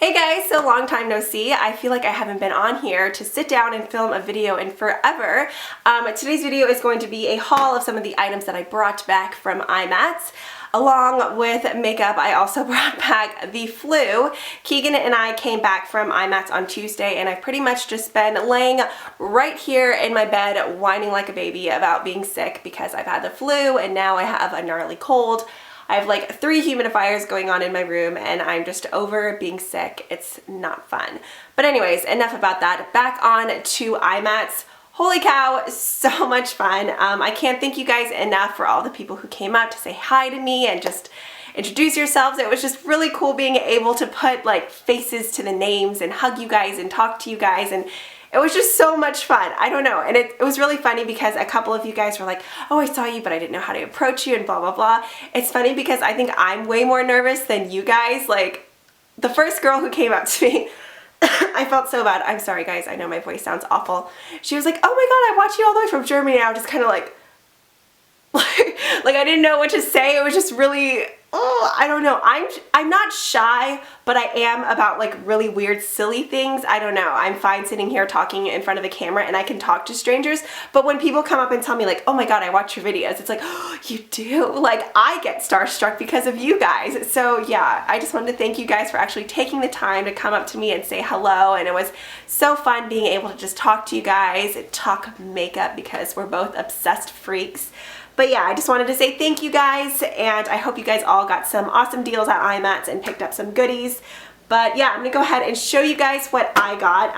Hey guys, so long time no see. I feel like I haven't been on here to sit down and film a video in forever. Today's video is going to be a haul of some of the items that I brought back from IMATS. Along with makeup, I also brought back the flu. Keegan and I came back from IMATS on Tuesday, and I've pretty much just been laying right here in my bed whining like a baby about being sick because I've had the flu and now I have a gnarly cold. I have like 3 humidifiers going on in my room and I'm just over being sick. It's not fun. But anyways, enough about that. Back on to IMATS. Holy cow, so much fun. I can't thank you guys enough for all the people who came out to say hi to me and just introduce yourselves. It was just really cool being able to put like faces to the names and hug you guys and talk to you guys, and it was just so much fun. I don't know. And it was really funny because a couple of you guys were like, oh, I saw you, but I didn't know how to approach you and blah, blah, blah. It's funny because I think I'm way more nervous than you guys. Like, the first girl who came up to me, I felt so bad. I'm sorry, guys. I know my voice sounds awful. She was like, oh my God, I watched you all the way from Germany. And I was just kind of like I didn't know what to say. It was just really, oh, I don't know. I'm not shy, but I am about like really weird, silly things. I don't know. I'm fine sitting here talking in front of a camera and I can talk to strangers. But when people come up and tell me like, oh my God, I watch your videos, it's like, oh, you do? Like, I get starstruck because of you guys. So yeah, I just wanted to thank you guys for actually taking the time to come up to me and say hello. And it was so fun being able to just talk to you guys and talk makeup because we're both obsessed freaks. But yeah, I just wanted to say thank you guys, and I hope you guys all got some awesome deals at IMATS and picked up some goodies. But yeah, I'm gonna go ahead and show you guys what I got.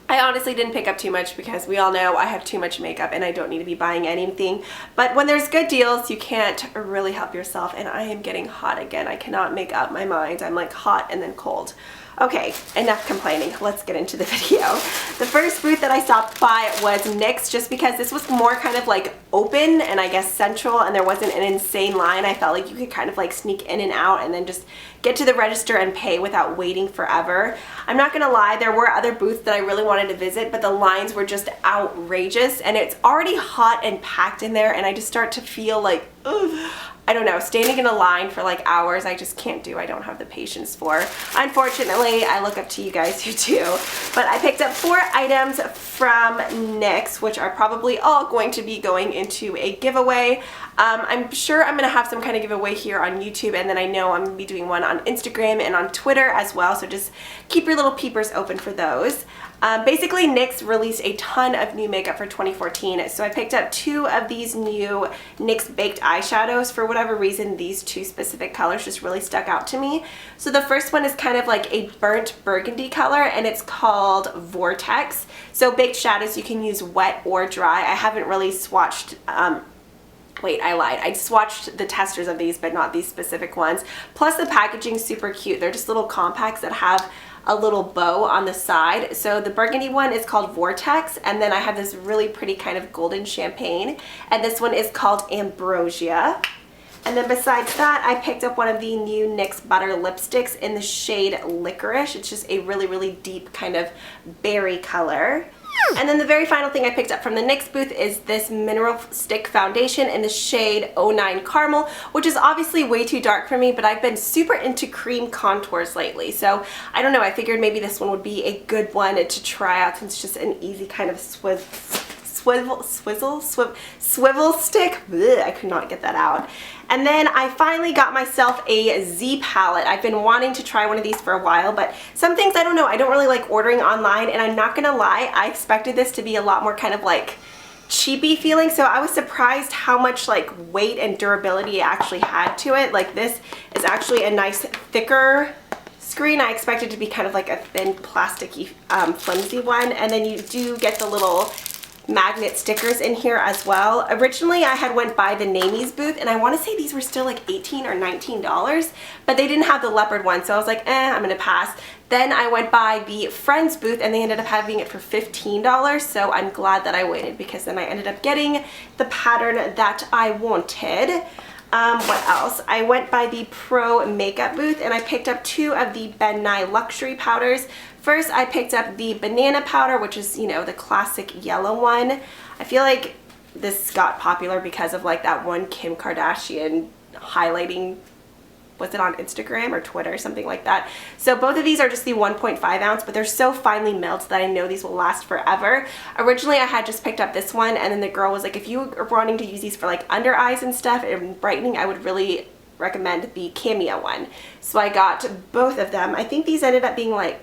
I honestly didn't pick up too much because we all know I have too much makeup and I don't need to be buying anything. But when there's good deals, you can't really help yourself, and I am getting hot again. I cannot make up my mind. I'm like hot and then cold. Okay, enough complaining. Let's get into the video. The first booth that I stopped by was NYX, just because this was more kind of like open and I guess central, and there wasn't an insane line. I felt like you could kind of like sneak in and out and then just get to the register and pay without waiting forever. I'm not gonna lie, there were other booths that I really wanted to visit, but the lines were just outrageous, and it's already hot and packed in there, and I just start to feel like, ugh, I don't know, standing in a line for like hours, I just can't do. I don't have the patience for. Unfortunately, I look up to you guys who do. But I picked up 4 items from NYX, which are probably all going to be going into a giveaway. I'm sure I'm gonna have some kind of giveaway here on YouTube, and then I know I'm gonna be doing one on Instagram and on Twitter as well, so just keep your little peepers open for those. Basically, NYX released a ton of new makeup for 2014, so I picked up 2 of these new NYX baked eyeshadows. For whatever reason, these 2 specific colors just really stuck out to me. So the first one is kind of like a burnt burgundy color, and it's called Vortex. So baked shadows, you can use wet or dry. I haven't really swatched, wait, I lied. I swatched the testers of these, but not these specific ones. Plus the packaging's super cute. They're just little compacts that have a little bow on the side. So the burgundy one is called Vortex, and then I have this really pretty kind of golden champagne, and this one is called Ambrosia. And then besides that, I picked up one of the new NYX Butter lipsticks in the shade Licorice. It's just a really, really deep kind of berry color. And then the very final thing I picked up from the NYX booth is this mineral stick foundation in the shade 09 Caramel, which is obviously way too dark for me, but I've been super into cream contours lately. So I don't know, I figured maybe this one would be a good one to try out, since it's just an easy kind of swivel stick. Ugh, I could not get that out. And then I finally got myself a Z palette. I've been wanting to try one of these for a while, but some things, I don't know, I don't really like ordering online, and I'm not gonna lie, I expected this to be a lot more kind of like cheapy feeling, so I was surprised how much like weight and durability it actually had to it. Like, this is actually a nice thicker screen. I expected it to be kind of like a thin plasticky flimsy one, and then you do get the little magnet stickers in here as well. Originally I had went by the Namies booth, and I want to say these were still like $18 or $19, but they didn't have the leopard one, so I was like, I'm gonna pass. Then I went by the Friends booth, and they ended up having it for $15, so I'm glad that I waited, because then I ended up getting the pattern that I wanted. What else? I went by the Pro Makeup booth, and I picked up 2 of the Nye Luxury Powders. First, I picked up the banana powder, which is, you know, the classic yellow one. I feel like this got popular because of like that one Kim Kardashian highlighting was it on Instagram or Twitter, something like that. So both of these are just the 1.5 ounce, but they're so finely milled that I know these will last forever. Originally I had just picked up this one, and then the girl was like, if you are wanting to use these for like under eyes and stuff and brightening, I would really recommend the Cameo one. So I got both of them. I think these ended up being like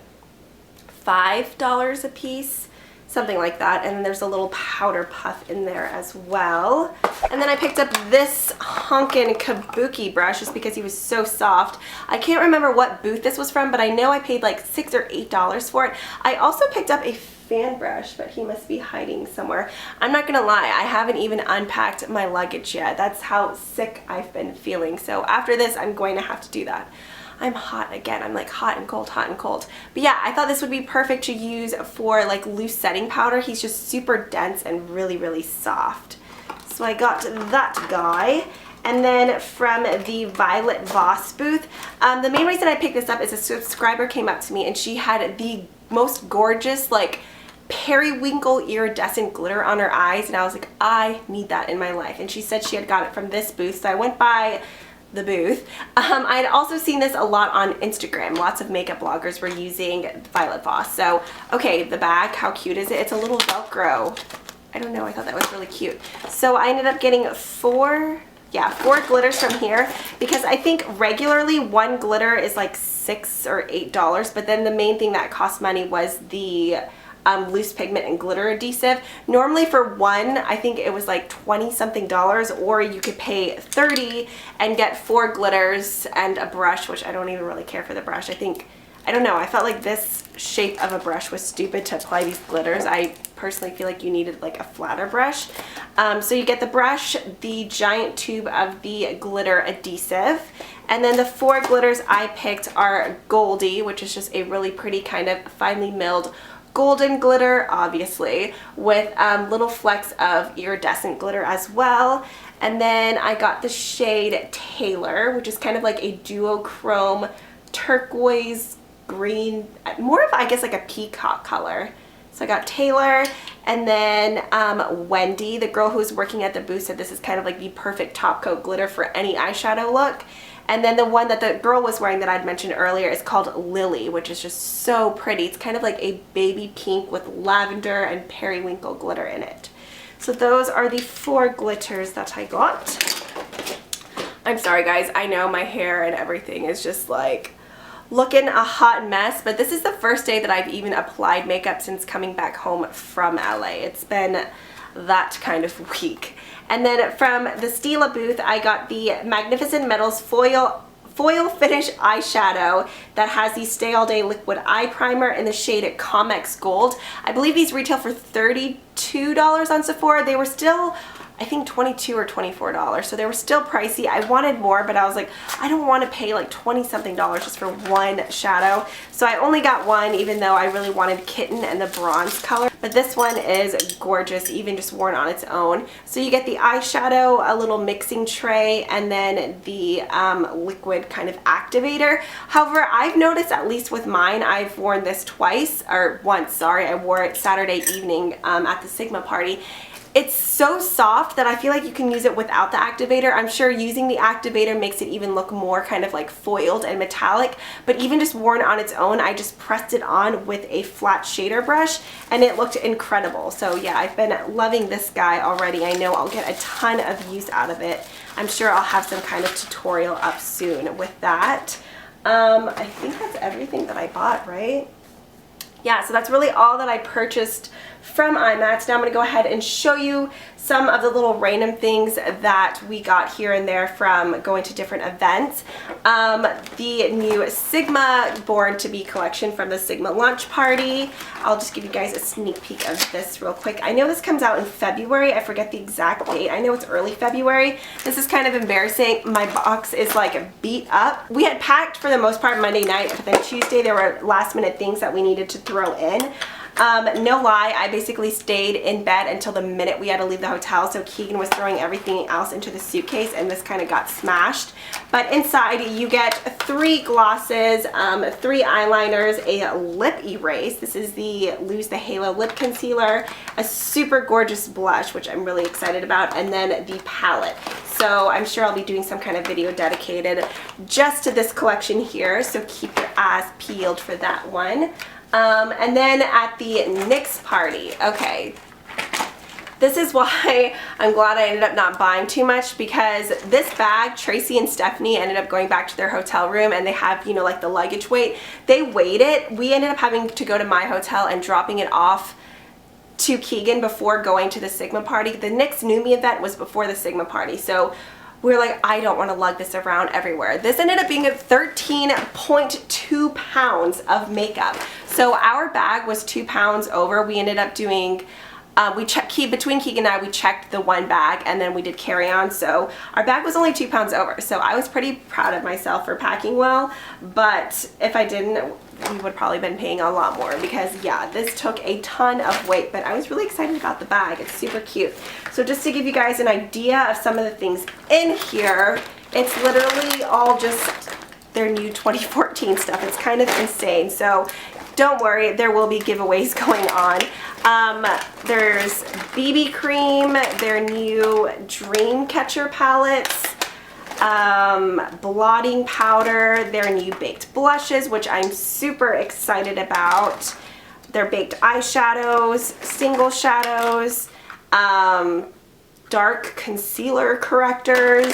$5 a piece, something like that. And then there's a little powder puff in there as well. And then I picked up this honkin' kabuki brush just because he was so soft. I can't remember what booth this was from, but I know I paid like $6 or $8 for it. I also picked up a fan brush, but he must be hiding somewhere. I'm not gonna lie, I haven't even unpacked my luggage yet. That's how sick I've been feeling. So after this, I'm going to have to do that. I'm hot again. I'm like hot and cold, hot and cold. But yeah, I thought this would be perfect to use for like loose setting powder. He's just super dense and really, really soft. So I got that guy. And then from the Violet Voss booth, the main reason I picked this up is a subscriber came up to me and she had the most gorgeous like periwinkle iridescent glitter on her eyes, and I was like, I need that in my life. And she said she had got it from this booth, so I went by the booth. I had also seen this a lot on Instagram. Lots of makeup bloggers were using Violet Voss. So, okay, the bag, how cute is it? It's a little Velcro. I don't know, I thought that was really cute. So I ended up getting four glitters from here, because I think regularly one glitter is like $6 or $8, but then the main thing that cost money was the loose pigment and glitter adhesive. Normally for one, I think it was like 20 something dollars, or you could pay 30 and get 4 glitters and a brush, which I don't even really care for the brush. I don't know, I felt like this shape of a brush was stupid to apply these glitters. I personally feel like you needed like a flatter brush. So you get the brush, the giant tube of the glitter adhesive, and then the 4 glitters I picked are Goldie, which is just a really pretty kind of finely milled golden glitter, obviously, with little flecks of iridescent glitter as well. And then I got the shade Taylor, which is kind of like a duochrome turquoise green, more of I guess like a peacock color. So I got Taylor, and then Wendy, the girl who's working at the booth, said this is kind of like the perfect top coat glitter for any eyeshadow look. And then the one that the girl was wearing that I'd mentioned earlier is called Lily, which is just so pretty. It's kind of like a baby pink with lavender and periwinkle glitter in it. So those are the 4 glitters that I got. I'm sorry guys, I know my hair and everything is just like looking a hot mess, but this is the first day that I've even applied makeup since coming back home from LA. It's been that kind of week. And then from the Stila booth, I got the Magnificent Metals foil finish eyeshadow that has the Stay All Day liquid eye primer in the shade Comex Gold. I believe these retail for $32 on Sephora. They were still, I think, $22 or $24, so they were still pricey. I wanted more, but I was like, I don't want to pay like 20 something dollars just for one shadow. So I only got one, even though I really wanted Kitten and the bronze color. But this one is gorgeous, even just worn on its own. So you get the eyeshadow, a little mixing tray, and then the liquid kind of activator. However, I've noticed, at least with mine, I've worn this once, sorry. I wore it Saturday evening at the Sigma party. It's so soft that I feel like you can use it without the activator. I'm sure using the activator makes it even look more kind of like foiled and metallic, but even just worn on its own, I just pressed it on with a flat shader brush and it looked incredible. So yeah, I've been loving this guy already. I know I'll get a ton of use out of it. I'm sure I'll have some kind of tutorial up soon with that. I think that's everything that I bought, right? Yeah, so that's really all that I purchased from IMATS. Now I'm going to go ahead and show you some of the little random things that we got here and there from going to different events. The new Sigma Born to Be collection from the Sigma launch party. I'll just give you guys a sneak peek of this real quick. I know this comes out in February. I forget the exact date. I know it's early February. This is kind of embarrassing. My box is like beat up. We had packed for the most part Monday night, but then Tuesday there were last minute things that we needed to throw in. No lie, I basically stayed in bed until the minute we had to leave the hotel, so Keegan was throwing everything else into the suitcase and this kind of got smashed. But inside you get 3 glosses, 3 eyeliners, a lip erase. This is the Lose the Halo lip concealer, a super gorgeous blush, which I'm really excited about, and then the palette. So I'm sure I'll be doing some kind of video dedicated just to this collection here. So keep your eyes peeled for that one. And then at the NYX party, okay. This is why I'm glad I ended up not buying too much, because this bag, Tracy and Stephanie ended up going back to their hotel room and they have, you know, like the luggage weight. They weighed it. We ended up having to go to my hotel and dropping it off to Keegan before going to the Sigma party. The NYX New Me event was before the Sigma party. So we're like, I don't want to lug this around everywhere. This ended up being 13.2 pounds of makeup. So our bag was 2 pounds over. We ended up doing between Keegan and I, we checked the one bag and then we did carry on. So our bag was only 2 pounds over. So I was pretty proud of myself for packing well. But if I didn't, we would probably been paying a lot more, because yeah, this took a ton of weight. But I was really excited about the bag. It's super cute. So just to give you guys an idea of some of the things in here, it's literally all just their new 2014 stuff. It's kind of insane. So don't worry, there will be giveaways going on. There's BB cream, their new Dream Catcher palettes, blotting powder, their new baked blushes, which I'm super excited about, their baked eyeshadows, single shadows, dark concealer correctors,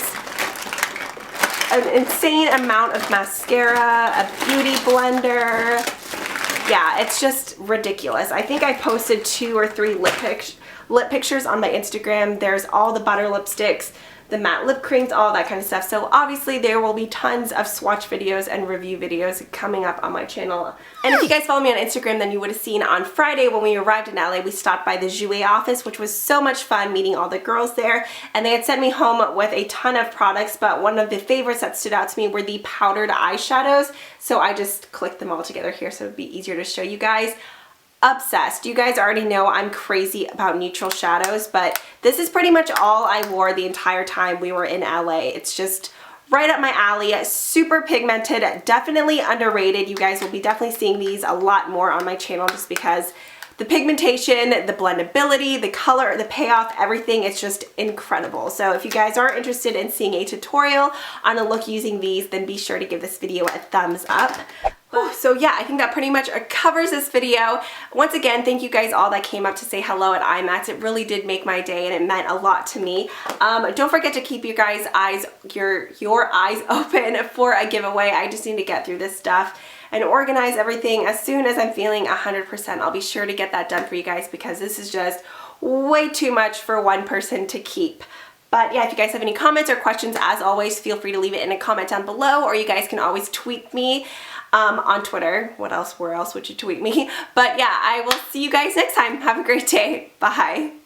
an insane amount of mascara, a beauty blender. Yeah, it's just ridiculous. I think I posted 2 or 3 lip pictures on my Instagram. There's all the butter lipsticks, the matte lip creams, all that kind of stuff. So obviously there will be tons of swatch videos and review videos coming up on my channel. And if you guys follow me on Instagram, then you would have seen on Friday when we arrived in LA, we stopped by the Jouer office, which was so much fun meeting all the girls there. And they had sent me home with a ton of products, but one of the favorites that stood out to me were the powdered eyeshadows. So I just clicked them all together here so it would be easier to show you guys. Obsessed. You guys already know I'm crazy about neutral shadows, but this is pretty much all I wore the entire time we were in LA. It's just right up my alley. Super pigmented, definitely underrated. You guys will be definitely seeing these a lot more on my channel just because the pigmentation, the blendability, the color, the payoff, everything, it's just incredible. So if you guys are interested in seeing a tutorial on a look using these, then be sure to give this video a thumbs up. So yeah, I think that pretty much covers this video. Once again, thank you guys all that came up to say hello at IMATS. It really did make my day and it meant a lot to me. Don't forget to keep your guys' eyes, your eyes open for a giveaway. I just need to get through this stuff and organize everything. As soon as I'm feeling 100%, I'll be sure to get that done for you guys, because this is just way too much for one person to keep. But yeah, if you guys have any comments or questions, as always, feel free to leave it in a comment down below, or you guys can always tweet me on Twitter. Where else would you tweet me? But yeah, I will see you guys next time. Have a great day. Bye.